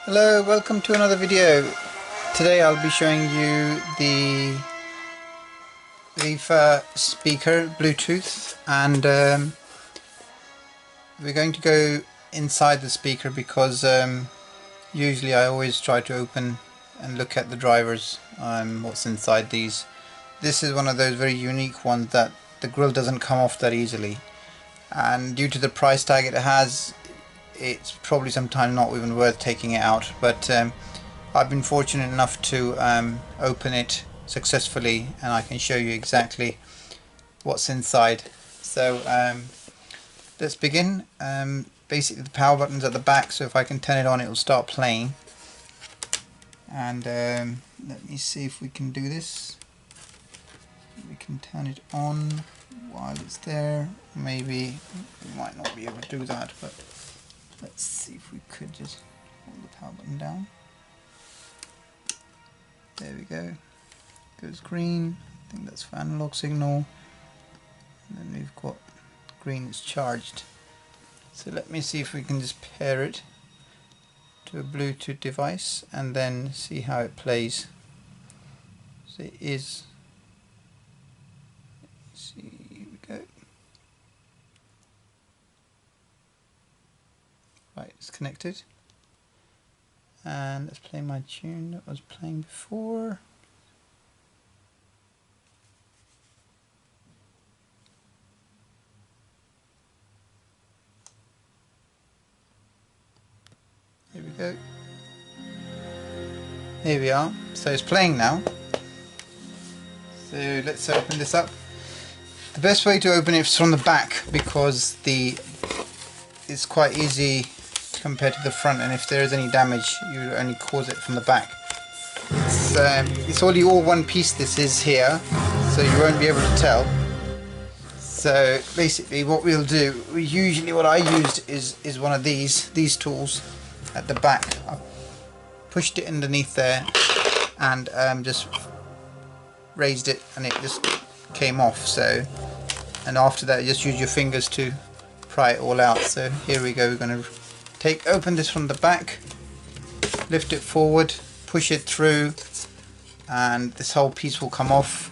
Hello, welcome to another video. Today I'll be showing you the Vifa speaker Bluetooth, and we're going to go inside the speaker because usually I always try to open and look at the drivers, what's inside these. This is one of those very unique ones that the grill doesn't come off that easily, and due to the price tag it has, it's probably sometimes not even worth taking it out, but I've been fortunate enough to open it successfully, and I can show you exactly what's inside. So let's begin. Basically the power button's at the back, so if I can turn it on it will start playing, and let me see if we can do this. We can turn it on while it's there. Maybe we might not be able to do that, but let's see if we could just hold the power button down. There we go. Goes green. I think that's for analog signal. And then we've got green is charged. So let me see if we can just pair it to a Bluetooth device and then see how it plays. So it is. Let's see. Here we go. Right, it's connected, and let's play my tune that was playing before. Here we go. Here we are. So it's playing now. So let's open this up. The best way to open it is from the back, because it's quite easy compared to the front, and if there is any damage you only cause it from the back. It's only all one piece this is here, so you won't be able to tell. So basically what we'll do, what I used is one of these tools at the back. I pushed it underneath there and just raised it, and it just came off. So, and after that you just use your fingers to pry it all out. So here we go, we're going to open this from the back, lift it forward, push it through, and this whole piece will come off,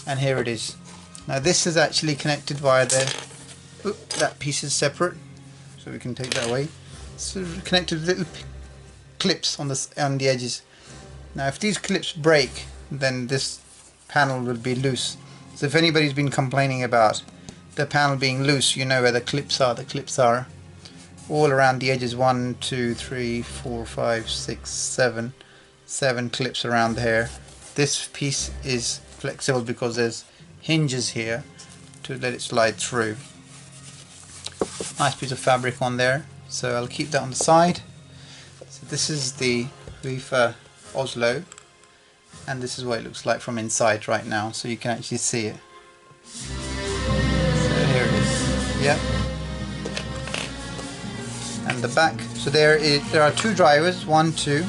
and here it is. Now this is actually connected via that piece is separate, so we can take that away. So connected with little clips on the edges. Now if these clips break, then this panel will be loose. So if anybody's been complaining about the panel being loose, you know where the clips are. The clips are all around the edges. 1, 2, 3, 4, 5, 6, 7 clips around there. This piece is flexible because there's hinges here to let it slide through. Nice piece of fabric on there, so I'll keep that on the side. So this is the Vifa Oslo, and this is what it looks like from inside right now, so you can actually see it. So here it is. Yep. And the back. So there are two drivers, 1, 2.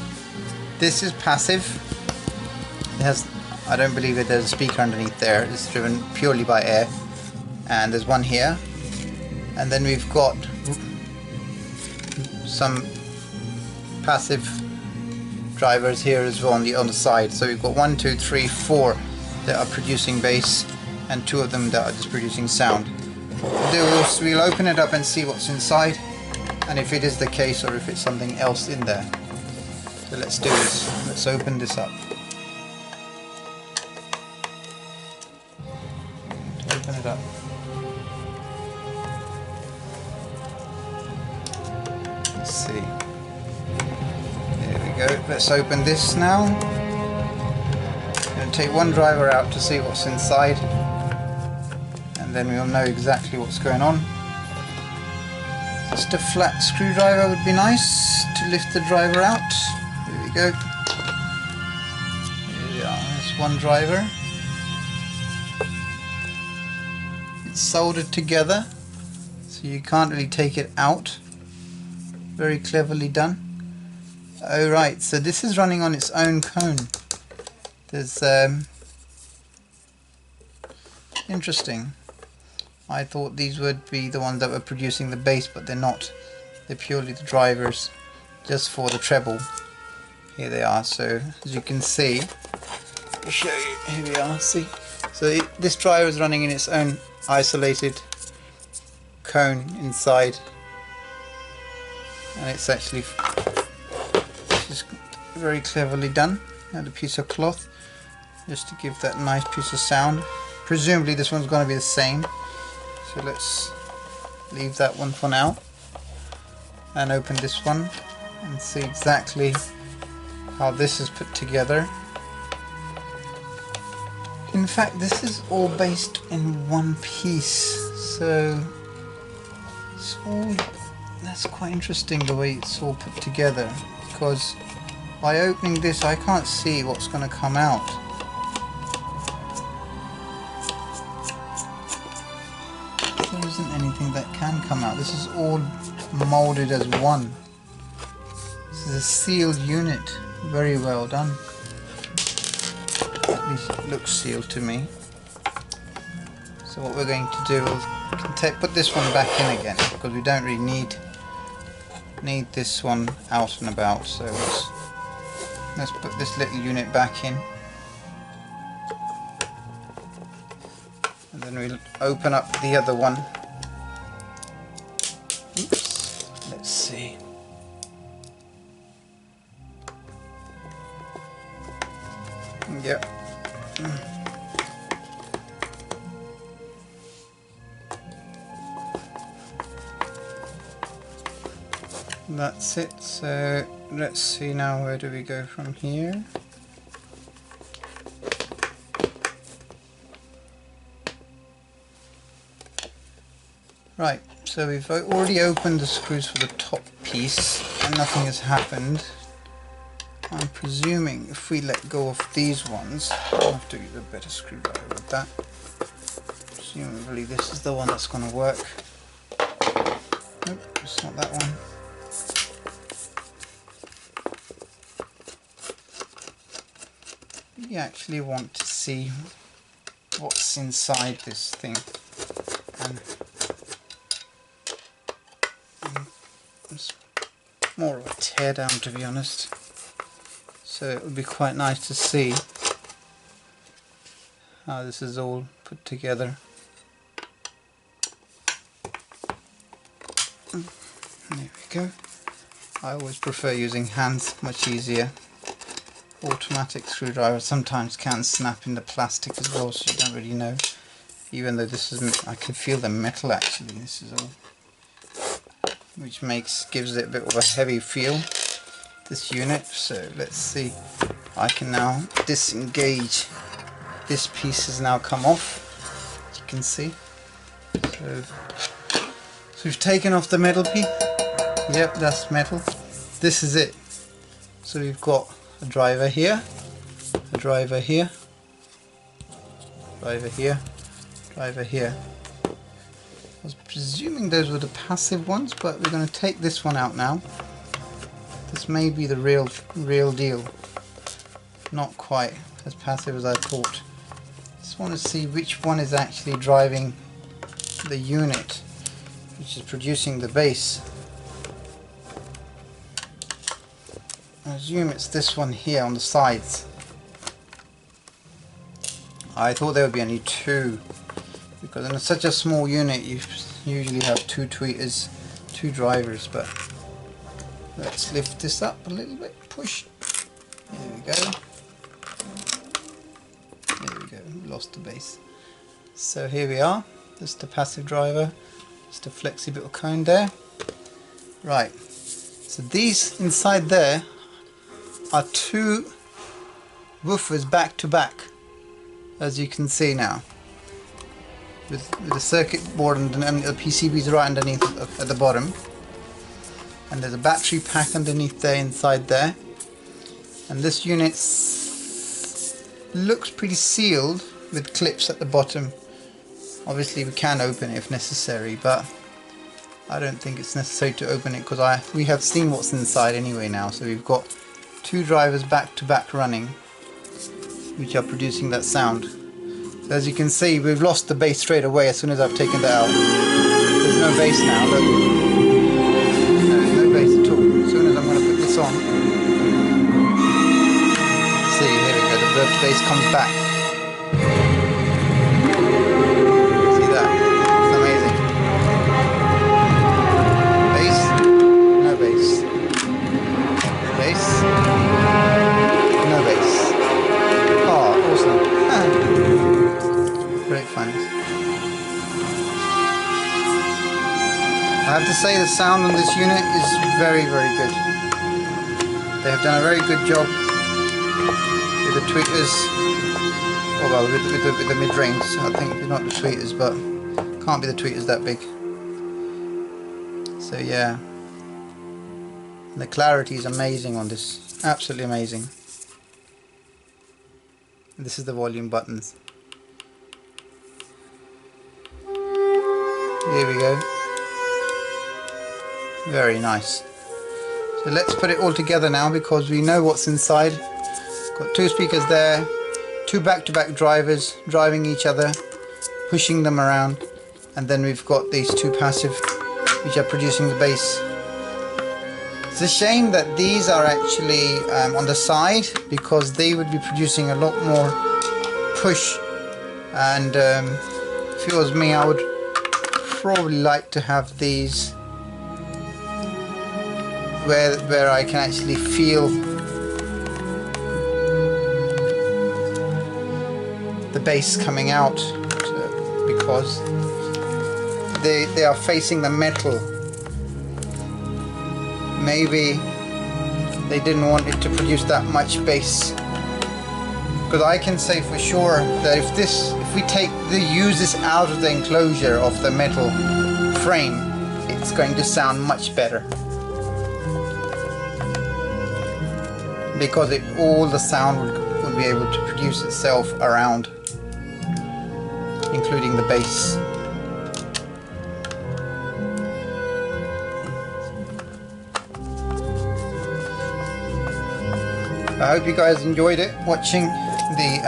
This is passive. It has, I don't believe that there's a speaker underneath there. It's driven purely by air. And there's one here. And then we've got some passive drivers here as well on the side. So we've got 1, 2, 3, 4 that are producing bass, and 2 of them that are just producing sound. We'll open it up and see what's inside, and if it is the case or if it's something else in there. So let's do this. Let's open this up. Open it up. Let's see. There we go. Let's open this now. I'm going to take one driver out to see what's inside, and then we'll know exactly what's going on. Just a flat screwdriver would be nice to lift the driver out. Here we go. Here we are. There's one driver. It's soldered together, so you can't really take it out. Very cleverly done. Oh right, so this is running on its own cone. There's interesting. I thought these would be the ones that were producing the bass, but they're not. They're purely the drivers. just for the treble. Here they are. So as you can see, I'll show you. Here we are. See. So this driver is running in its own isolated cone inside, and it's actually just very cleverly done. And a piece of cloth just to give that nice piece of sound. Presumably this one's going to be the same, so let's leave that one for now and open this one and see exactly how this is put together. In fact, this is all based in one piece, so it's all, that's quite interesting the way it's all put together, because by opening this I can't see what's going to come out. There isn't anything that can come out. This is all molded as one. This is a sealed unit. Very well done. At least it looks sealed to me. So what we're going to do is put this one back in again, because we don't really need this one out and about. So let's put this little unit back in, and then we'll open up the other one. Oops, let's see. Yep. That's it. So let's see now, where do we go from here? Right, so we've already opened the screws for the top piece and nothing has happened. I'm presuming if we let go of these ones, I'll have to use a better screwdriver with that. Presumably this is the one that's going to work. Nope, it's not that one. You actually want to see what's inside this thing, and it's more of a tear down, to be honest. So it would be quite nice to see how this is all put together. There we go. I always prefer using hands, much easier. Automatic screwdriver sometimes can snap into plastic as well, so you don't really know. Even though this is, I can feel the metal actually. This is all, which gives it a bit of a heavy feel, this unit. So let's see, I can now disengage. This piece has now come off, as you can see. So we've taken off the metal piece. Yep, that's metal. This is it. So we've got a driver here, a driver here, driver here, driver here. I was presuming those were the passive ones, but we're going to take this one out now. This may be the real deal. Not quite as passive as I thought. Just want to see which one is actually driving the unit, which is producing the bass. I assume it's this one here on the sides. I thought there would be only two, because in such a small unit you usually have two tweeters, two drivers. But let's lift this up a little bit, push. There we go. There we go, we lost the bass. So here we are, this is the passive driver, just a flexi little cone there. Right, so these inside there are two woofers back to back, as you can see now, with the circuit board and the PCBs right underneath at the bottom, and there's a battery pack underneath there, inside there. And this unit looks pretty sealed with clips at the bottom. Obviously we can open it if necessary, but I don't think it's necessary to open it, because we have seen what's inside anyway now. So we've got two drivers back to back running, which are producing that sound. So as you can see, we've lost the bass straight away as soon as I've taken that out. There's no bass now, look. No bass at all. As soon as I'm going to put the bass comes back. See that? It's amazing. Bass, no bass. Bass, no bass. Oh, awesome. Great fun. I have to say the sound on this unit is very, very good. They have done a very good job with the tweeters, or well, with the mid-range. I think they're not the tweeters, but can't be the tweeters that big. So yeah, and the clarity is amazing on this, absolutely amazing. And this is the volume buttons. Here we go. Very nice. So let's put it all together now because we know what's inside. Got two speakers there, two back-to-back drivers driving each other, pushing them around, and then we've got these two passive which are producing the bass. It's a shame that these are actually on the side because they would be producing a lot more push, and if it was me I would probably like to have these where I can actually feel the bass coming out, because they are facing the metal. Maybe they didn't want it to produce that much bass, because I can say for sure that if we use this out of the enclosure of the metal frame, it's going to sound much better, because all the sound would be able to produce itself around, including the bass. I hope you guys enjoyed it, watching the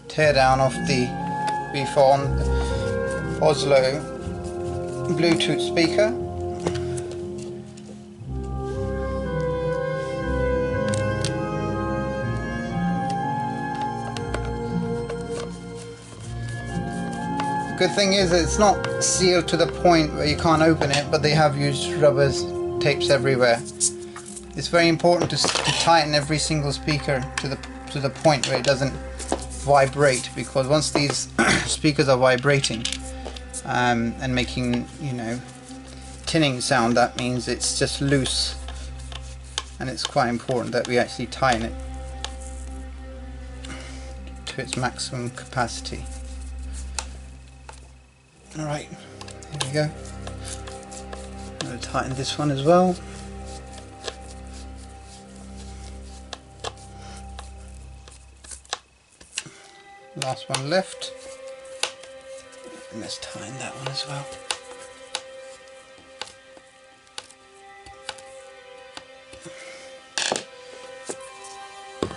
teardown of the Vifa Oslo Bluetooth speaker. The good thing is that it's not sealed to the point where you can't open it, but they have used rubbers, tapes everywhere. It's very important to tighten every single speaker to the point where it doesn't vibrate, because once these speakers are vibrating and making, you know, tinning sound, that means it's just loose, and it's quite important that we actually tighten it to its maximum capacity. Alright, here we go. I'm going to tighten this one as well. Last one left. And let's tighten that one as well.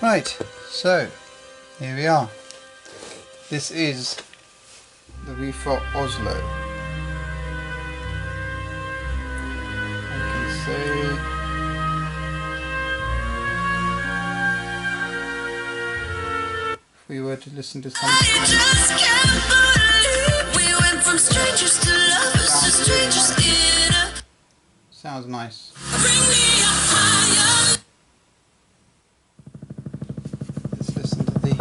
Right, so here we are. This is the Vifa Oslo. I can say we were to listen to something. I just can't believe we went from strangers to lovers to strangers in a... Sounds nice. Bring me up higher. Let's listen to the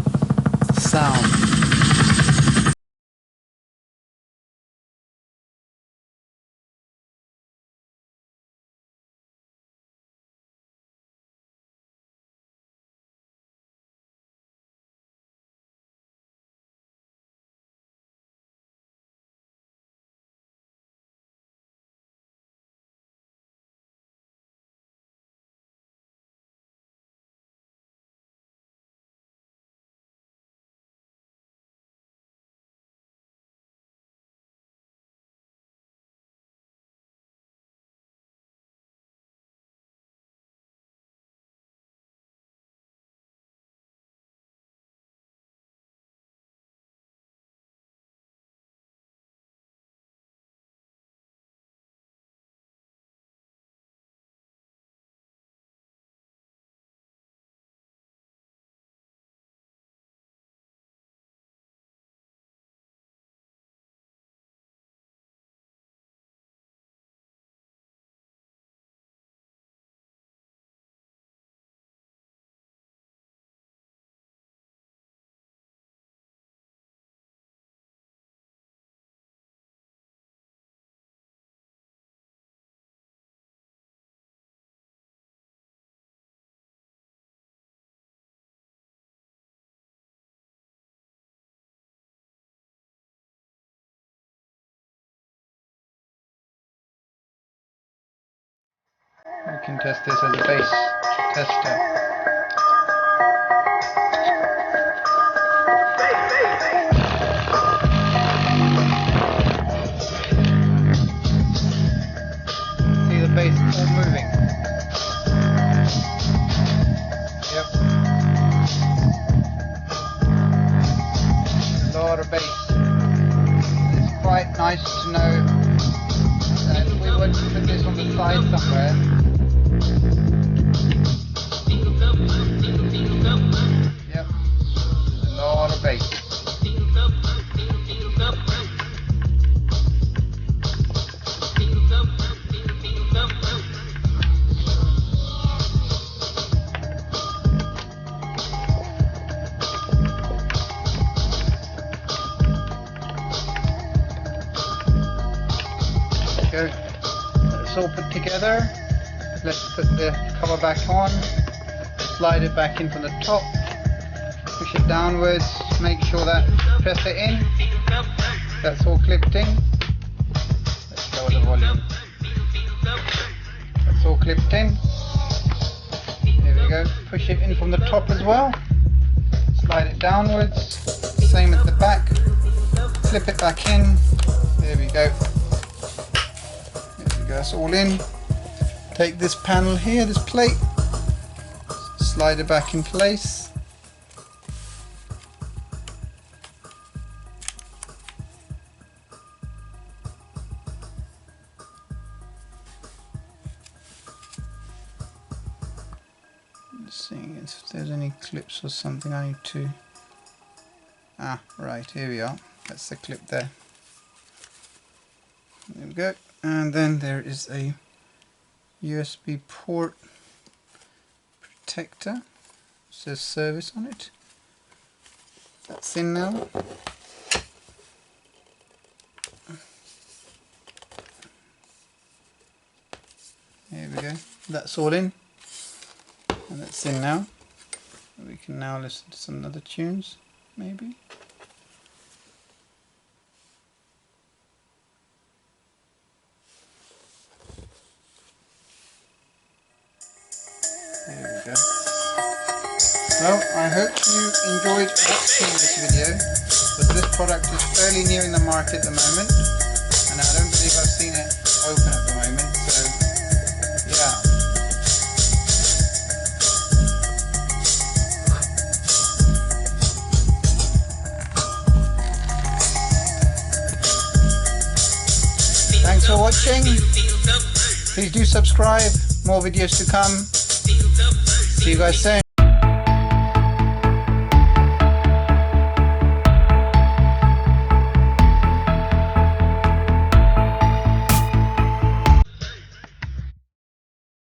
sound. We can test this as a bass tester. See the bass all moving. Yep. A lot of bass. It's quite nice to know that if we were to put this on the side somewhere, yep, a lot of bass. Go. That's all put together. Let's put the cover back on. Slide it back in from the top. Push it downwards. Make sure that press it in. That's all clipped in. Let's lower the volume. That's all clipped in. There we go. Push it in from the top as well. Slide it downwards. Same at the back. Clip it back in. There we go. That's all in. Take this panel here, this plate, slide it back in place. Just seeing if there's any clips or something I need to... right, here we are. That's the clip there. There we go. And then there is a USB port protector. It says service on it. That's in now. There we go. That's all in. And that's in now. We can now listen to some other tunes, maybe. There we go. Well, I hope you enjoyed watching this video, but this product is fairly new in the market at the moment, and I don't believe I've seen it open at the moment, so yeah. Thanks for watching. Please do subscribe, more videos to come. See you guys soon.